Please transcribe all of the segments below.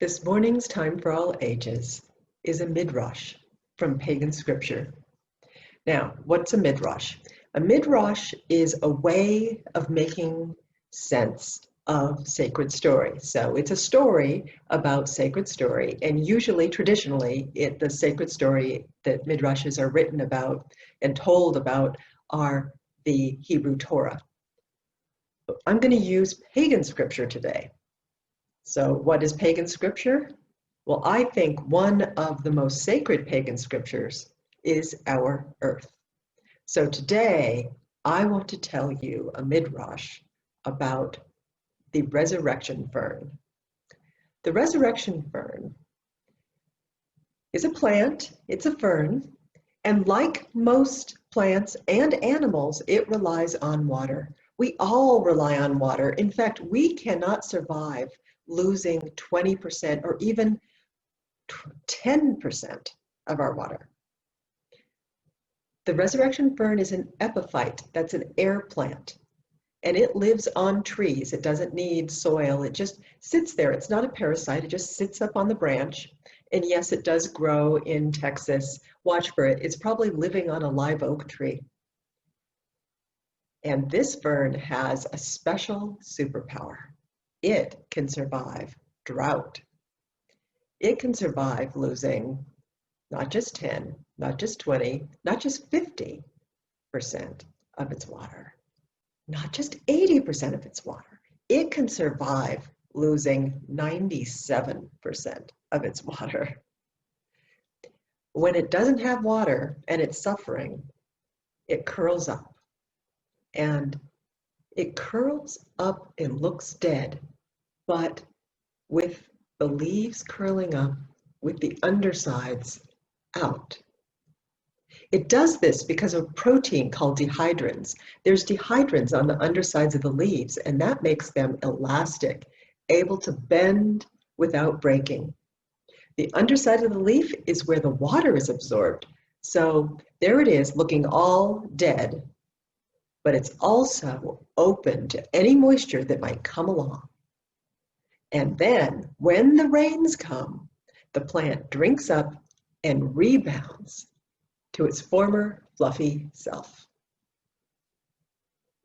This morning's Time for All Ages is a midrash from pagan scripture. Now, what's a midrash? A midrash is a way of making sense of sacred story. So it's a story about sacred story, and usually, traditionally, the sacred story that midrashes are written about and told about are the Hebrew Torah. I'm going to use pagan scripture today. So what is pagan scripture? Well, I think one of the most sacred pagan scriptures is our earth. So today, I want to tell you a midrash about the resurrection fern. The resurrection fern is a plant, it's a fern, and like most plants and animals, it relies on water. We all rely on water. In fact, we cannot survive losing 20% or even 10% of our water. The resurrection fern is an epiphyte, that's an air plant, and it lives on trees. It doesn't need soil, it just sits there. It's not a parasite, it just sits up on the branch. And yes, it does grow in Texas. Watch for it, it's probably living on a live oak tree. And this fern has a special superpower. It can survive drought. It can survive losing not just 10, not just 20, not just 50% of its water, not just 80% of its water. It can survive losing 97% of its water. When it doesn't have water and it's suffering, it curls up. And it curls up and looks dead, but with the leaves curling up, with the undersides out. It does this because of a protein called dihydrins. There's dihydrins on the undersides of the leaves, and that makes them elastic, able to bend without breaking. The underside of the leaf is where the water is absorbed. So there it is, looking all dead, but it's also open to any moisture that might come along. And then when the rains come, the plant drinks up and rebounds to its former fluffy self.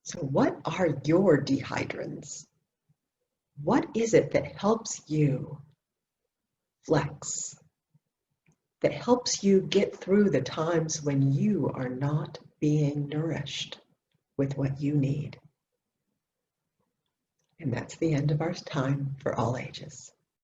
So what are your dihydrins? What is it that helps you flex, that helps you get through the times when you are not being nourished with what you need? And that's the end of our Time for All Ages.